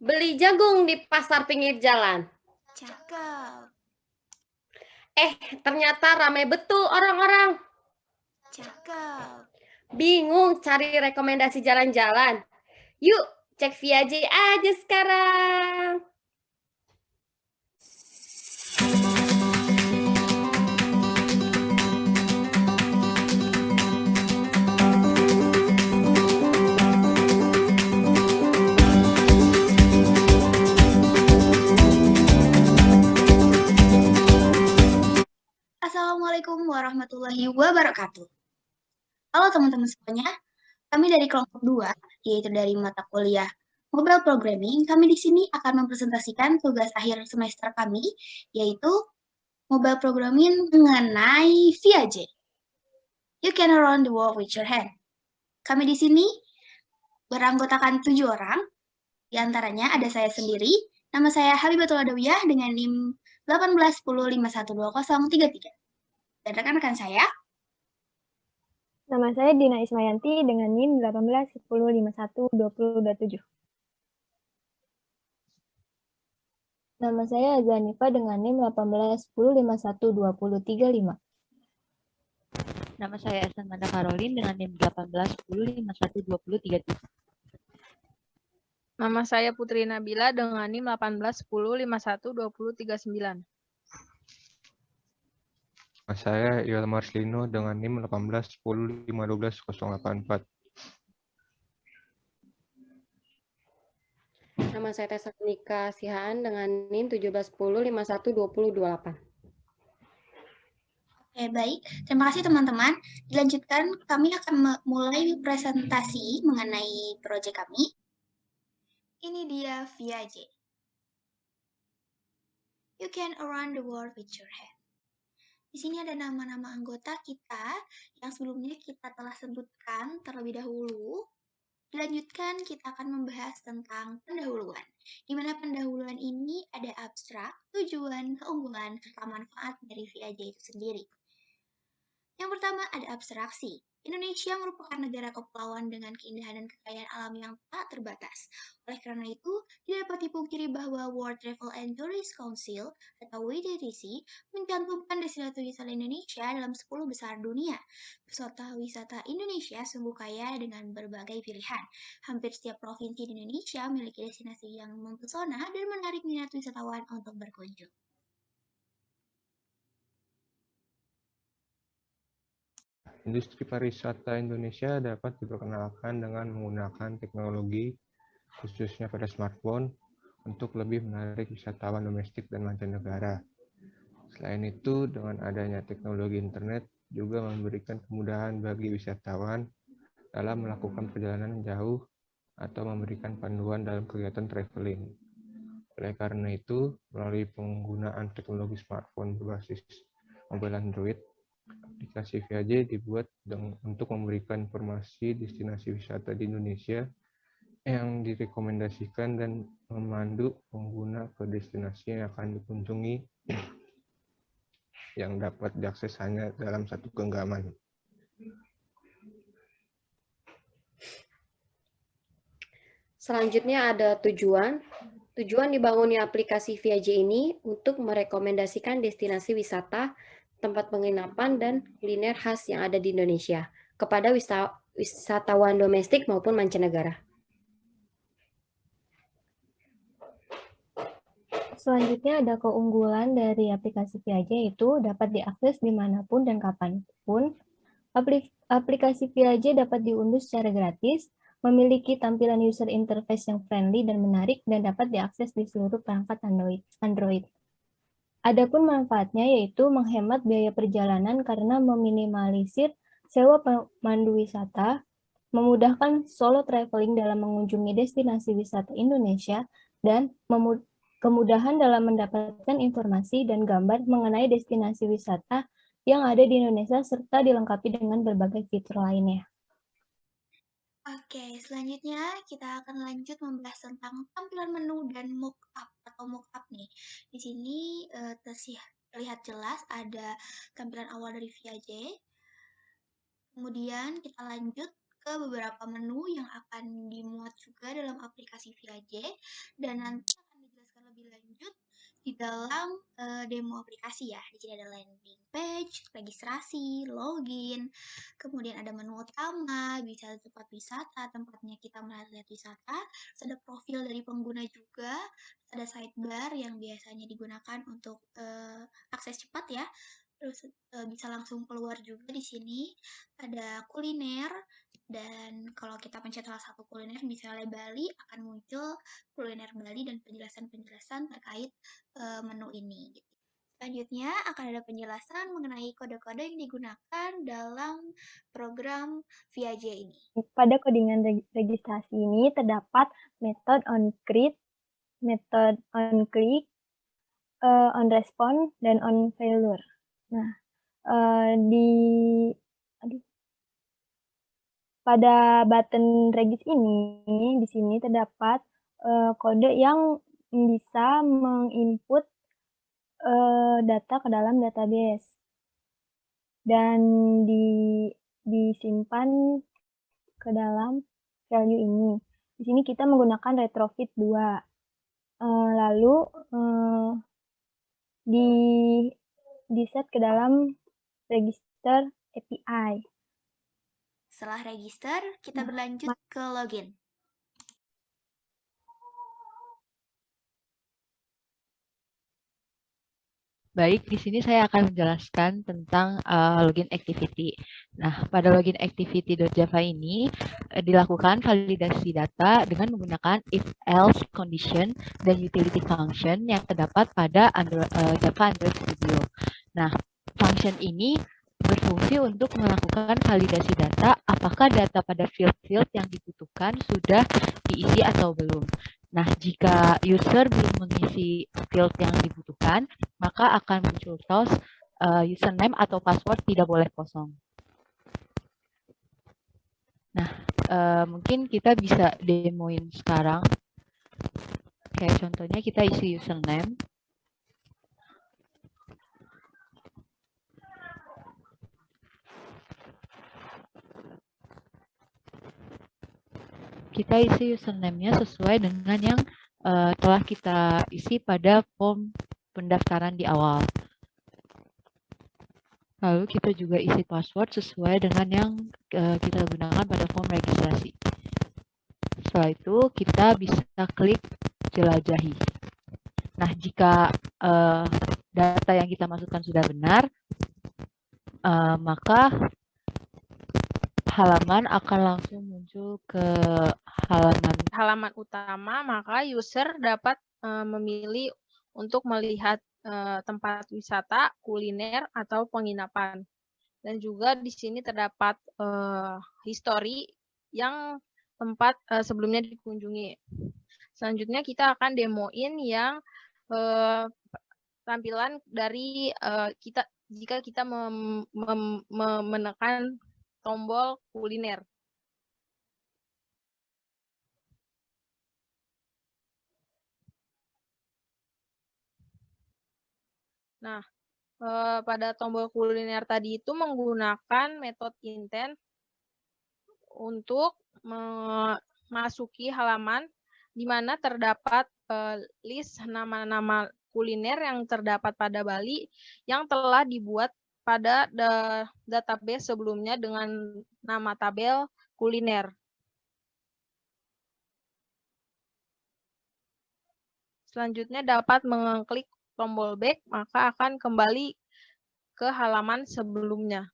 Beli jagung di pasar pinggir jalan. Cakep. Ternyata ramai betul orang-orang. Cakep. Bingung cari rekomendasi jalan-jalan. Yuk, cek Viaje aja sekarang. Assalamualaikum warahmatullahi wabarakatuh. Halo teman-teman semuanya, kami dari kelompok 2, yaitu dari mata kuliah Mobile Programming. Kami di sini akan mempresentasikan tugas akhir semester kami, yaitu Mobile Programming mengenai Viaje. You can around the world with your hand. Kami di sini beranggotakan 7 orang, di antaranya ada saya sendiri, nama saya Habibatul Adawiyah dengan NIM 1810512033. Dan rekan-rekan saya, Nama saya Dina Ismayanti dengan NIM 1810512027. Nama saya Azanifa dengan NIM 1810512035. Nama saya Ehsan Manda Karolin dengan NIM 1810512033. Nama saya Putri Nabila dengan NIM 1810512039. Nama saya Iwal Marslino dengan NIM 1810512084. Nama saya Tessa Nika Sihaan dengan NIM 1710512028. Oke, baik. Terima kasih teman-teman. Dilanjutkan, kami akan mulai presentasi mengenai proyek kami. Ini dia Viaje. You can around the world with your hand. Di sini ada nama-nama anggota kita yang sebelumnya kita telah sebutkan terlebih dahulu. Dilanjutkan, kita akan membahas tentang pendahuluan, di mana pendahuluan ini ada abstrak, tujuan, keunggulan, serta manfaat dari Viaje itu sendiri. Yang pertama ada abstraksi. Indonesia merupakan negara kepulauan dengan keindahan dan kekayaan alam yang tak terbatas. Oleh karena itu, tidak dapat dipungkiri bahwa World Travel and Tourist Council atau WTTC mencantumkan destinasi wisata Indonesia dalam 10 besar dunia. Pesona wisata Indonesia sungguh kaya dengan berbagai pilihan. Hampir setiap provinsi di Indonesia memiliki destinasi yang mempesona dan menarik minat wisatawan untuk berkunjung. Industri pariwisata Indonesia dapat diperkenalkan dengan menggunakan teknologi, khususnya pada smartphone, untuk lebih menarik wisatawan domestik dan mancanegara. Selain itu, dengan adanya teknologi internet juga memberikan kemudahan bagi wisatawan dalam melakukan perjalanan jauh atau memberikan panduan dalam kegiatan traveling. Oleh karena itu, melalui penggunaan teknologi smartphone berbasis mobile Android, aplikasi Viaje dibuat untuk memberikan informasi destinasi wisata di Indonesia yang direkomendasikan dan memandu pengguna ke destinasi yang akan dikunjungi yang dapat diakses hanya dalam satu genggaman. Selanjutnya ada tujuan. Tujuan dibangunnya aplikasi Viaje ini untuk merekomendasikan destinasi wisata, tempat penginapan, dan kuliner khas yang ada di Indonesia kepada wisatawan domestik maupun mancanegara. Selanjutnya ada keunggulan dari aplikasi Viaje, yaitu dapat diakses dimanapun dan kapanpun. Aplikasi Viaje dapat diunduh secara gratis, memiliki tampilan user interface yang friendly dan menarik, dan dapat diakses di seluruh perangkat Android. Adapun manfaatnya yaitu menghemat biaya perjalanan karena meminimalisir sewa pemandu wisata, memudahkan solo traveling dalam mengunjungi destinasi wisata Indonesia, dan kemudahan dalam mendapatkan informasi dan gambar mengenai destinasi wisata yang ada di Indonesia serta dilengkapi dengan berbagai fitur lainnya. Oke, selanjutnya kita akan lanjut membahas tentang tampilan menu dan mockup atau mockup nih. Di sini terlihat jelas ada tampilan awal dari Viaje. Kemudian kita lanjut ke beberapa menu yang akan dimuat juga dalam aplikasi Viaje, dan nanti akan dijelaskan lebih lanjut di dalam demo aplikasi ya. Di sini ada landing page, registrasi, login, kemudian ada menu utama, bisa tempat wisata, tempatnya kita melihat wisata, terus ada profil dari pengguna juga, ada sidebar yang biasanya digunakan untuk akses cepat ya. Terus bisa langsung keluar juga di sini. Ada kuliner, dan kalau kita pencet salah satu kuliner, misalnya Bali, akan muncul kuliner Bali dan penjelasan-penjelasan terkait menu ini. Gitu. Selanjutnya akan ada penjelasan mengenai kode-kode yang digunakan dalam program Viaje ini. Pada codingan registrasi ini terdapat method on create, method on click, on response, dan on failure. Nah, pada button regis ini, di sini terdapat kode yang bisa menginput data ke dalam database dan disimpan ke dalam value ini. Di sini kita menggunakan retrofit 2. Lalu di set ke dalam register API. Setelah register, kita berlanjut ke login. Baik, di sini saya akan menjelaskan tentang login activity. Nah, pada login activity.java ini dilakukan validasi data dengan menggunakan if-else condition dan utility function yang terdapat pada Java Android Studio. Nah, function ini berfungsi untuk melakukan validasi data apakah data pada field-field yang dibutuhkan sudah diisi atau belum. Nah, jika user belum mengisi field yang dibutuhkan, maka akan muncul toast username atau password tidak boleh kosong. Nah, mungkin kita bisa demoin sekarang. Kayak contohnya kita isi username. Kita isi username-nya sesuai dengan yang telah kita isi pada form pendaftaran di awal. Lalu kita juga isi password sesuai dengan yang kita gunakan pada form registrasi. Setelah itu kita bisa klik jelajahi. Nah, jika data yang kita masukkan sudah benar, maka halaman akan langsung muncul ke halaman utama, maka user dapat memilih untuk melihat tempat wisata, kuliner, atau penginapan. Dan juga di sini terdapat history yang tempat sebelumnya dikunjungi. Selanjutnya kita akan demoin yang tampilan dari kita jika kita menekan tombol kuliner. Nah, pada tombol kuliner tadi itu menggunakan metode intent untuk memasuki halaman di mana terdapat list nama-nama kuliner yang terdapat pada Bali yang telah dibuat pada database sebelumnya dengan nama tabel kuliner. Selanjutnya dapat mengklik tombol back, maka akan kembali ke halaman sebelumnya.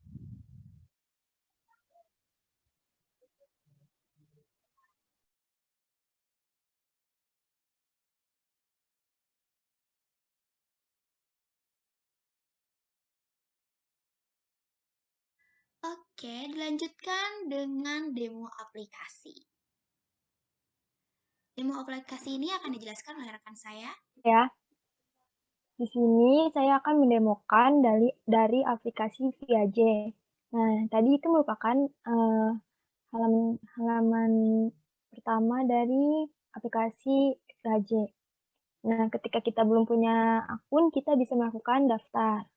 Oke, dilanjutkan dengan demo aplikasi. Demo aplikasi ini akan dijelaskan oleh rekan saya. Ya, di sini saya akan mendemokan dari aplikasi Viaje. Nah, tadi itu merupakan halaman pertama dari aplikasi Viaje. Nah, ketika kita belum punya akun, kita bisa melakukan daftar.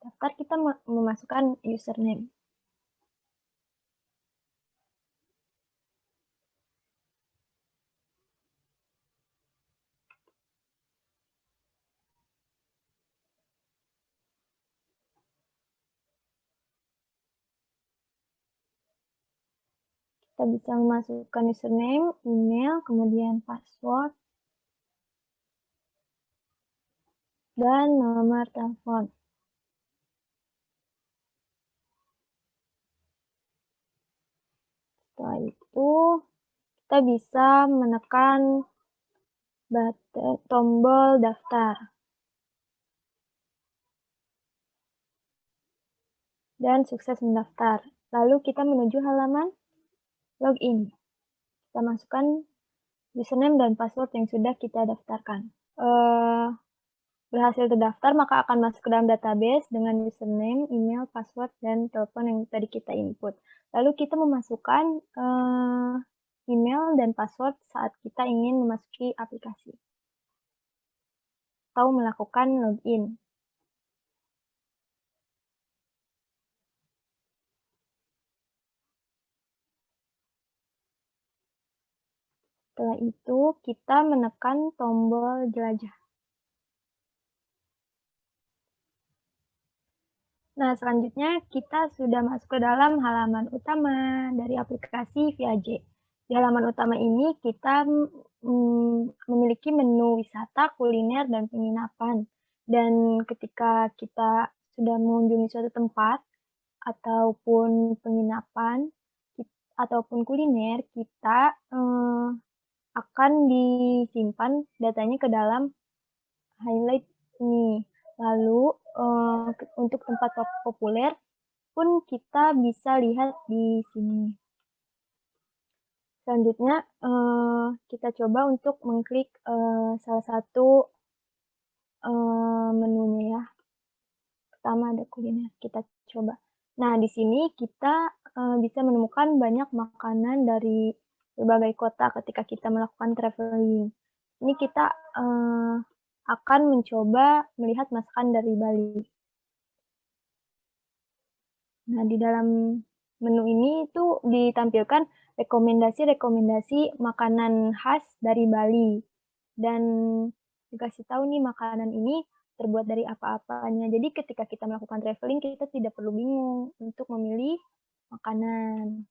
Daftar kita memasukkan username. Kita bisa memasukkan username, email, kemudian password, dan nomor telepon. Setelah itu, kita bisa menekan tombol daftar. Dan sukses mendaftar. Lalu kita menuju halaman login. Kita masukkan username dan password yang sudah kita daftarkan. Berhasil terdaftar, maka akan masuk ke dalam database dengan username, email, password, dan telepon yang tadi kita input. Lalu kita memasukkan email dan password saat kita ingin memasuki aplikasi atau melakukan login. Setelah itu, kita menekan tombol jelajah. Nah, selanjutnya kita sudah masuk ke dalam halaman utama dari aplikasi Viaje. Di halaman utama ini kita memiliki menu wisata, kuliner, dan penginapan. Dan ketika kita sudah mengunjungi suatu tempat, ataupun penginapan, ataupun kuliner, kita akan disimpan datanya ke dalam highlight ini. Lalu untuk tempat populer pun kita bisa lihat di sini. Selanjutnya kita coba untuk mengklik salah satu menunya ya. Pertama ada kuliner, kita coba. Nah, di sini kita bisa menemukan banyak makanan dari berbagai kota ketika kita melakukan traveling. Ini kita akan mencoba melihat masakan dari Bali. Nah, di dalam menu ini itu ditampilkan rekomendasi-rekomendasi makanan khas dari Bali. Dan dikasih tahu nih makanan ini terbuat dari apa-apanya. Jadi ketika kita melakukan traveling, kita tidak perlu bingung untuk memilih makanan.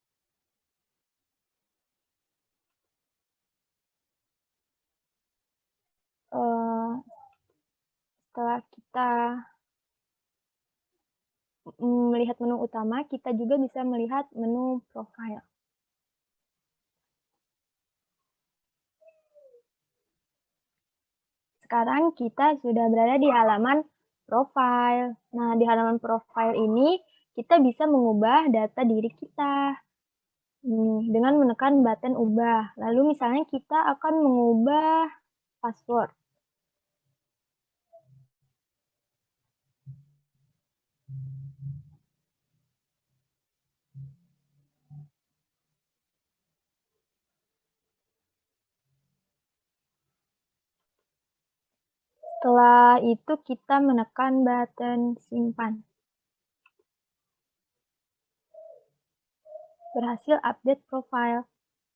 Setelah kita melihat menu utama, kita juga bisa melihat menu profile. Sekarang kita sudah berada di halaman profile. Nah, di halaman profile ini kita bisa mengubah data diri kita dengan menekan button ubah. Lalu misalnya kita akan mengubah password. Setelah itu kita menekan button simpan. Berhasil update profile.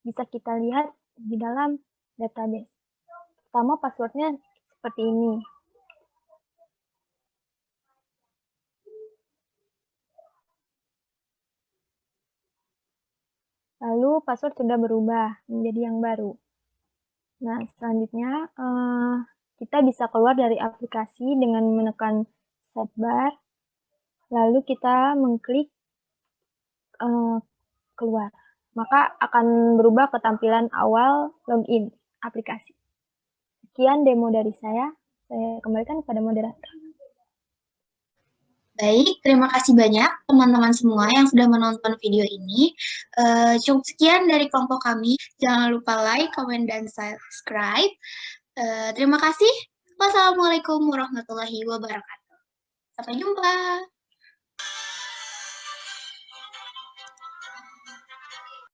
Bisa kita lihat di dalam database. Pertama passwordnya seperti ini. Lalu password sudah berubah menjadi yang baru. Nah, selanjutnya kita bisa keluar dari aplikasi dengan menekan sidebar, lalu kita mengklik keluar. Maka akan berubah ke tampilan awal login aplikasi. Sekian demo dari saya kembalikan kepada moderator. Baik, terima kasih banyak teman-teman semua yang sudah menonton video ini. Cukup sekian dari kelompok kami. Jangan lupa like, comment, dan subscribe. Terima kasih. Wassalamualaikum warahmatullahi wabarakatuh. Sampai jumpa.